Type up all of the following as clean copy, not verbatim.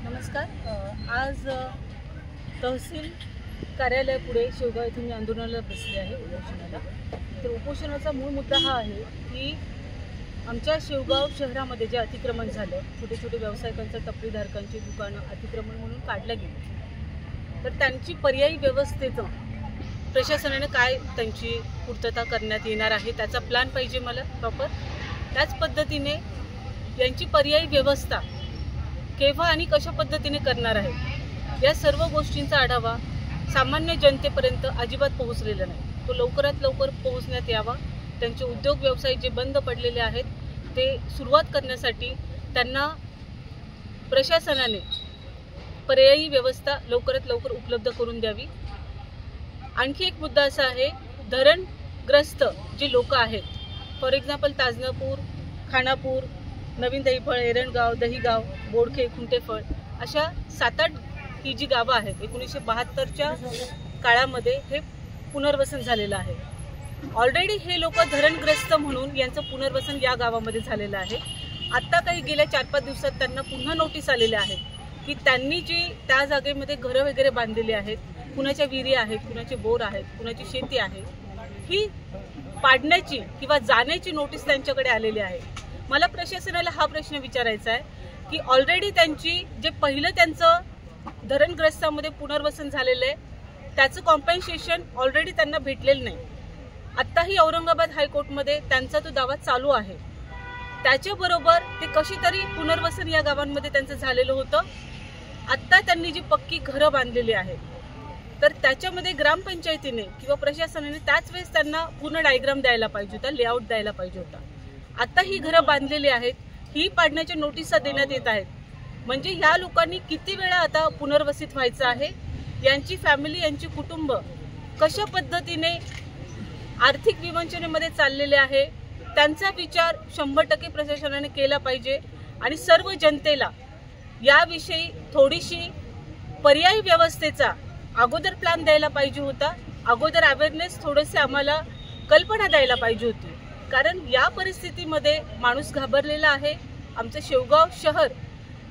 नमस्कार। आज तहसील कार्यालयापुढे शेवगाव येथे मी आंदोलनाला बसले आहे उपोषणाला। तर उपोषणाचा मूळ मुद्दा हा आहे की आमच्या शेवगाव शहरामध्ये जे अतिक्रमण झालं, छोटे छोटे व्यावसायिकांच्या टपरीधारकांची दुकानं अतिक्रमण म्हणून काढल्या गेली, तर त्यांची पर्यायी व्यवस्थेचं प्रशासनाने काय त्यांची पूर्तता करण्यात येणार आहे त्याचा प्लॅन पाहिजे मला प्रॉपर। त्याच पद्धतीने यांची पर्यायी व्यवस्था केव्हा आणि कशा पद्धतीने करणार आहे या सर्व गोष्टींचा आढावा सामान्य जनतेपर्यंत अजिबात पोहोचलेला नाही। तो लवकरात लवकर पोहोचण्यात यावा। त्यांचे उद्योग व्यवसाय जे बंद पडलेले आहेत ते सुरुवात करण्यासाठी त्यांना प्रशासनाने पर्यायी व्यवस्था लवकरात लवकर उपलब्ध करून द्यावी। आणखी एक मुद्दा असा आहे, धरणग्रस्त जे लोक आहेत, फॉर एक्झाम्पल ताजनापूर, खानापूर, नवीन दहीफळ, एरणगाव, दहीगाव, बोडखे, खुंटेफळ अशा 7-8 ही जी गावं आहेत, 1972च्या काळामध्ये हे पुनर्वसन झालेलं आहे। ऑलरेडी हे लोक धरणग्रस्त म्हणून यांचं पुनर्वसन या गावामध्ये झालेलं आहे। आत्ता काही गेल्या 4-5 दिवसात त्यांना पुन्हा नोटीस आलेल्या आहेत की त्यांनी जी त्या जागेमध्ये घरं वगैरे बांधलेली आहेत, कुणाच्या विहिरी आहेत, कुणाचे बोर आहेत, कुणाची शेती आहे, ही पाडण्याची किंवा जाण्याची नोटीस त्यांच्याकडे आलेली आहे। मला प्रशासनाला हा प्रश्न विचारायचा आहे की ऑलरेडी त्यांची जे पहिलं त्यांचं धरणग्रस्तामध्ये पुनर्वसन झालेलं आहे त्याचं कॉम्पेन्सेशन ऑलरेडी त्यांना भेटलेलं नाही। आत्ताही औरंगाबाद हायकोर्टमध्ये त्यांचा तो दावा चालू आहे। त्याच्याबरोबर ते कशी तरी पुनर्वसन या गावांमध्ये त्यांचं झालेलं होतं। आत्ता त्यांनी जी पक्की घरं बांधलेली आहेत तर त्याच्यामध्ये ग्रामपंचायतीने किंवा प्रशासनाने त्याच वेळेस त्यांना पूर्ण डायग्राम द्यायला पाहिजे होता, लेआउट द्यायला पाहिजे होता। आता ही घरं बांधलेली आहेत, ही पाडण्याच्या नोटिसा देण्यात येत आहेत। म्हणजे ह्या लोकांनी किती वेळा आता पुनर्वसित व्हायचं आहे, यांची फॅमिली, यांची कुटुंब कशा पद्धतीने आर्थिक विवंचनेमध्ये चाललेले आहे त्यांचा विचार 100% प्रशासनाने केला पाहिजे। आणि सर्व जनतेला याविषयी थोडीशी पर्यायी व्यवस्थेचा अगोदर प्लॅन द्यायला पाहिजे होता, अगोदर अवेअरनेस थोडेसे आम्हाला कल्पना द्यायला पाहिजे होती। कारण या परिस्थितीमध्ये माणूस घाबरलेला आहे। आमचं शेवगाव शहर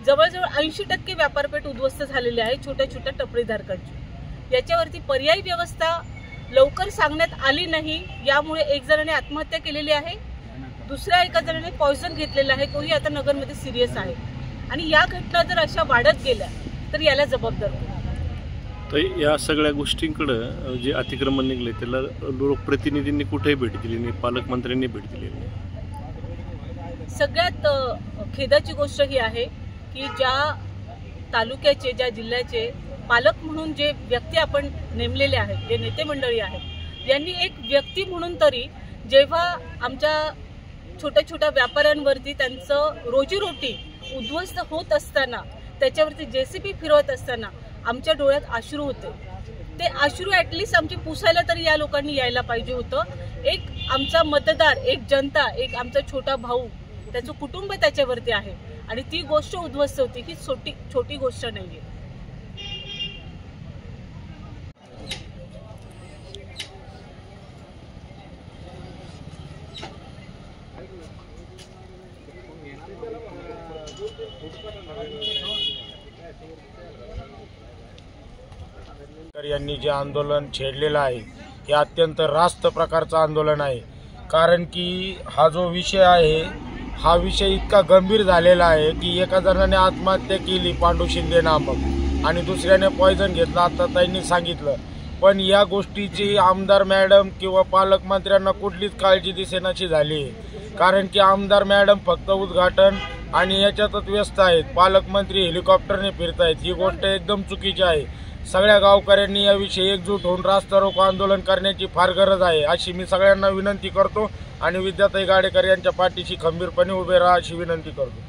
जवळजवळ 80% व्यापारपेठ उद्ध्वस्त झालेली आहे छोट्या छोट्या टपरीधारकांची। याच्यावरती पर्यायी व्यवस्था लवकर सांगण्यात आली नाही, यामुळे एक जणाने आत्महत्या केलेली आहे, दुसऱ्या एका जणाने पॉयझन घेतलेला आहे, तोही आता नगरमध्ये सिरियस आहे। आणि या घटना जर अशा वाढत गेल्या तर याला जबाबदार कोण? तर या सगळ्या गोष्टींकडे जे अतिक्रमण निघले त्याला लोकप्रतिनिधींनी कुठेही भेट दिली नाही, पालकमंत्र्यांनी भेट दिली नाही। सगळ्यात खेदाची गोष्ट ही आहे की ज्या तालुक्याचे, ज्या जिल्ह्याचे पालक म्हणून जे व्यक्ती आपण नेमलेले आहेत, जे नेते मंडळी आहेत, यांनी एक व्यक्ती म्हणून तरी जेव्हा आमच्या छोट्या छोट्या व्यापाऱ्यांवरती त्यांचं रोजीरोटी उद्ध्वस्त होत असताना त्याच्यावरती JCB फिरवत असताना आमच्या डोळ्यात अश्रू होते। ते अश्रू ॲटलिस्ट आमची पुसायला तरी या लोकांनी यायला पाहिजे होतं। एक आमचा मतदार, एक जनता, एक आमचा छोटा भाऊ, त्याचं कुटुंब त्याच्यावरती आहे आणि ती गोष्ट उद्ध्वस्त होती, ही छोटी गोष्ट नाहीये। यांनी जे आंदोलन छेडलेलं आहे हे अत्यंत रास्त प्रकारचं आंदोलन आहे। कारण की हा जो विषय आहे हा विषय इतका गंभीर झालेला आहे की एका जणाने आत्महत्या केली, पांडू शिंदे नामक, आणि दुसऱ्याने पॉयझन घेतला, आता त्यांनी सांगितलं। पण या गोष्टीची आमदार मॅडम किंवा पालकमंत्र्यांना कुठलीच काळजी दिसेनाशी झाली। कारण की आमदार मॅडम फक्त उद्घाटन आणि याच्यातच व्यस्त आहेत, पालकमंत्री हेलिकॉप्टरने फिरतायत। ही गोष्ट एकदम चुकीची आहे। सगळ्या गावकऱ्यांनी याविषयी एकजूट होऊन रास्ता रोको आंदोलन करण्याची फार गरज आहे अशी मी सगळ्यांना विनंती करतो आणि विद्याताई गाडेकर यांच्या पाठीशी खंबीरपणे उभे राहा अशी विनंती करतो।